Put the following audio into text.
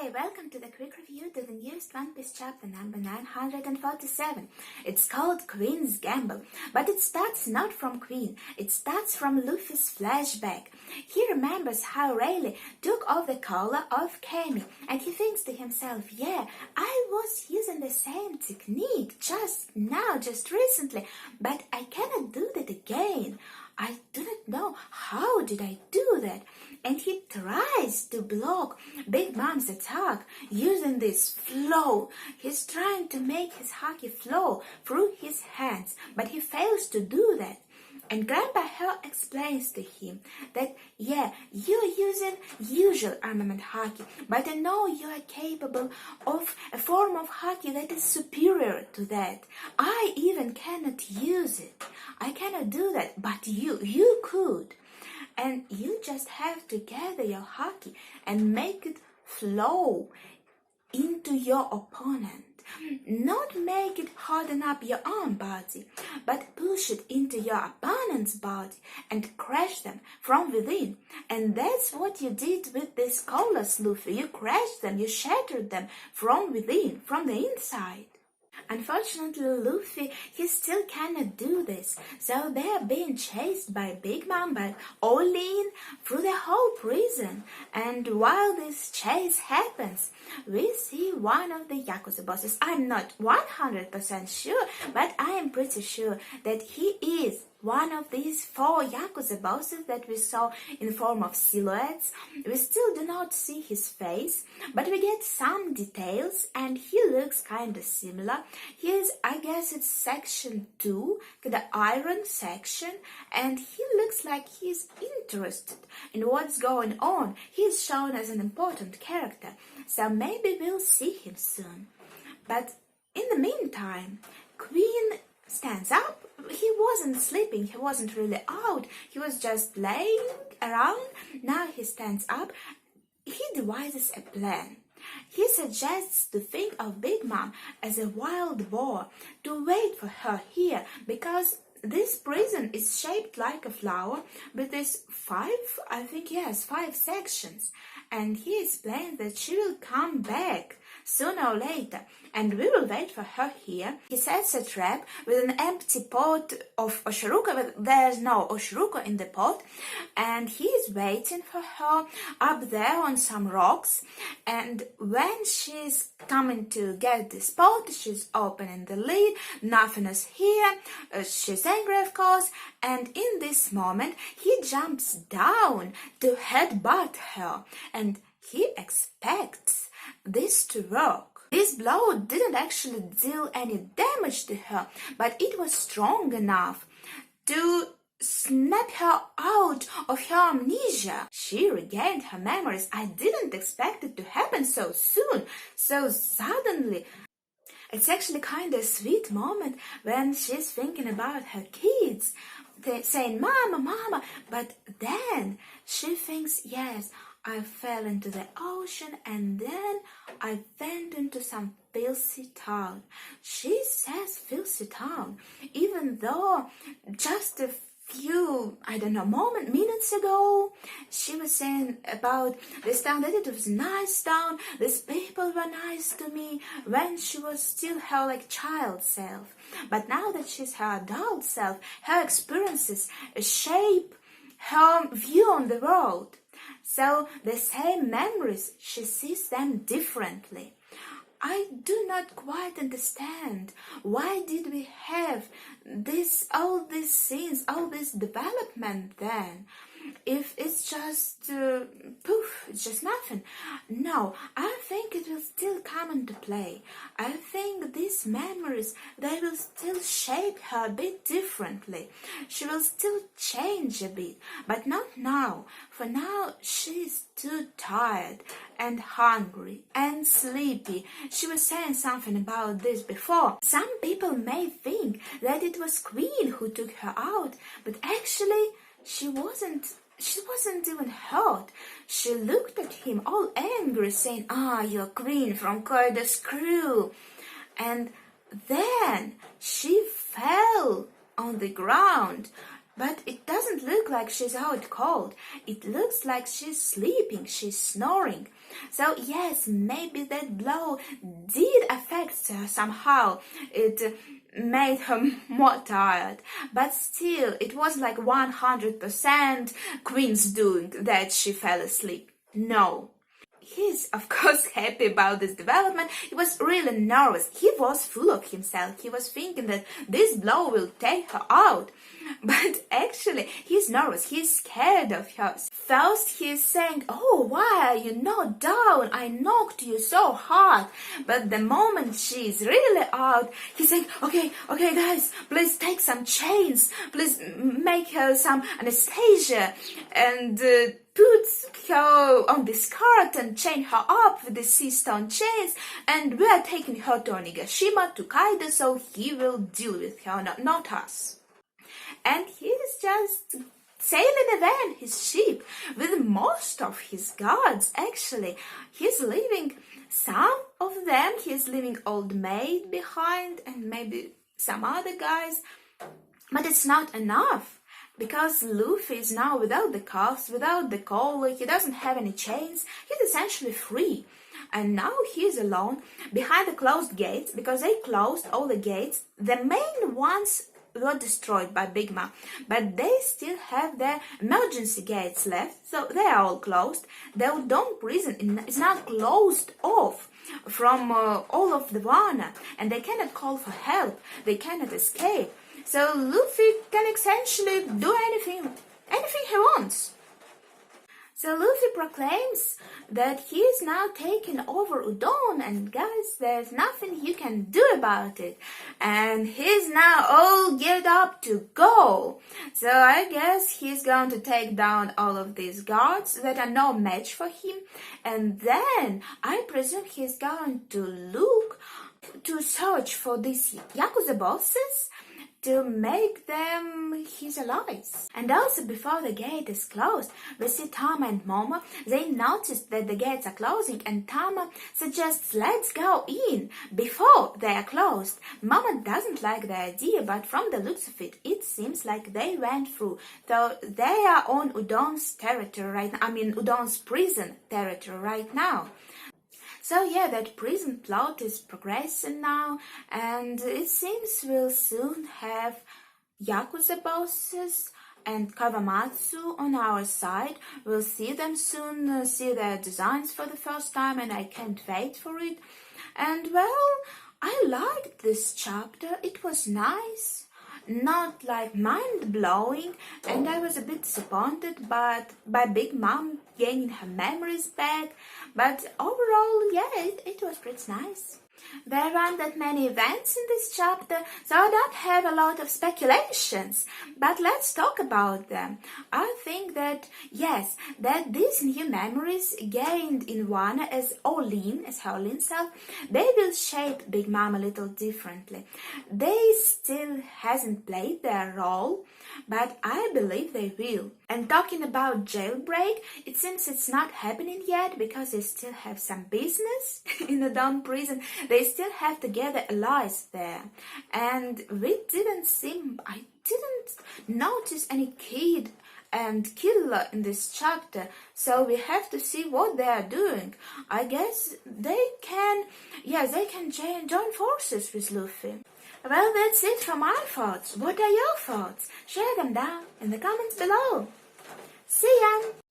Hey, welcome to the quick review to the newest One Piece chapter number 947. It's called Queen's Gamble, but it starts not from Queen, it starts from Luffy's flashback. He remembers how Rayleigh took off the collar of Cammy, and he thinks to himself, yeah, I was using the same technique just now, just recently, but I cannot do that again. I do not know how did I do that. And he tries to block Big Mom's attack using this flow. He's trying to make his haki flow through his hands, but he fails to do that. And Grandpa Hell explains to him that, yeah, you're using usual armament haki, but I know you are capable of a form of haki that is superior to that. I even cannot use it. I cannot do that, but you could. And you just have to gather your haki and make it flow into your opponent. Not make it harden up your own body, but push it into your opponent's body and crush them from within. And that's what you did with these collars, Luffy. You crushed them, you shattered them from within, from the inside. Unfortunately, Luffy, he still cannot do this, so they are being chased by Big Mom, by Olin, through the whole prison. And while this chase happens, we see one of the Yakuza bosses. I'm not 100% sure, but I am pretty sure that he is one of these 4 Yakuza bosses that we saw in form of silhouettes. We still do not see his face, but we get some details and he looks kind of similar. He is, I guess it's section 2, the iron section, and he looks like he's interested in what's going on. He's shown as an important character, so maybe we'll see him soon. But in the meantime, Queen stands up. He wasn't sleeping, he wasn't really out, he was just laying around. Now he stands up. He devises a plan. He suggests to think of Big Mom as a wild boar, to wait for her here, because this prison is shaped like a flower with these 5 sections. And he explains that she will come back sooner or later, and we will wait for her here. He sets a trap with an empty pot of Oshiruko, but there's no Oshiruko in the pot, and he is waiting for her up there on some rocks. And when she's coming to get this pot, she's opening the lid, nothing is here, she's angry of course, and in this moment he jumps down to headbutt her, and he expects this to work. This blow didn't actually deal any damage to her, but it was strong enough to snap her out of her amnesia. She regained her memories. I didn't expect it to happen so soon, so suddenly. It's actually kind of a sweet moment when she's thinking about her kids, saying, Mama, Mama, but then she thinks, yes, I fell into the ocean and then I went into some filthy town. She says filthy town, even though just a few, minutes ago, she was saying about this town that it was a nice town, these people were nice to me, when she was still her child self. But now that she's her adult self, her experiences shape her view on the world. So the same memories, she sees them differently. I do not quite understand why did we have all these scenes, all this development then, if it's just poof, it's just nothing. No, I think it will still come into play. I think these memories, they will still shape her a bit differently. She will still change a bit, but not now. For now, she's too tired and hungry and sleepy. She was saying something about this before. Some people may think that it was Queen who took her out, but actually she wasn't even hurt. She looked at him all angry, saying, you're Queen from Kaido's crew. And then she fell on the ground But it doesn't look like she's out cold. It looks like she's sleeping, she's snoring. So yes, maybe that blow did affect her somehow. It made her more tired. But still, it was like 100% Queen's doing that she fell asleep. No. He's, of course, happy about this development. He was really nervous. He was full of himself. He was thinking that this blow will take her out. But actually, he's nervous. He's scared of her. First, he's saying, "Oh, why are you not down? I knocked you so hard." But the moment she's really out, he's saying, okay, guys, please take some chains. Please make her some anesthesia and put her on this cart and chain her up with the sea stone chains, and we are taking her to Onigashima, to Kaido, so he will deal with her, not us. And he's just sailing away his ship with most of his guards. Actually, he's leaving some of them. He's leaving Old Maid behind and maybe some other guys, but it's not enough. Because Luffy is now without the cuffs, without the collar, he doesn't have any chains, he's essentially free. And now he's alone behind the closed gates, because they closed all the gates. The main ones were destroyed by Big Mom, but they still have their emergency gates left, so they are all closed. The Udon prison is now closed off from all of the Wano, and they cannot call for help, they cannot escape. So Luffy can essentially do anything he wants. So Luffy proclaims that he is now taking over Udon, and guys, there's nothing you can do about it. And he's now all geared up to go. So I guess he's going to take down all of these guards that are no match for him. And then I presume he's going to search for these Yakuza bosses to make them his allies. And also, before the gate is closed, we see Tama and Momo. They notice that the gates are closing, and Tama suggests, "Let's go in before they are closed." Momo doesn't like the idea, but from the looks of it, it seems like they went through. So they are on Udon's territory right now. I mean, Udon's prison territory right now. So yeah, that prison plot is progressing now, and it seems we'll soon have Yakuza bosses and Kawamatsu on our side. We'll see them soon, see their designs for the first time, and I can't wait for it. And well, I liked this chapter. It was nice. Not like mind-blowing, and I was a bit disappointed by Big Mom gaining her memories back, but overall, yeah, it was pretty nice. There aren't that many events in this chapter, so I don't have a lot of speculations, but let's talk about them. I think that, yes, that these new memories gained in Wano as her Olin self, they will shape Big Mom a little differently. They still hasn't played their role, but I believe they will. And talking about jailbreak, it seems it's not happening yet because they still have some business in the Udon prison. They still have to gather allies there. And I didn't notice any kid and killer in this chapter, so we have to see what they are doing. I guess they can join forces with Luffy. Well, that's it for my thoughts. What are your thoughts? Share them down in the comments below. See ya!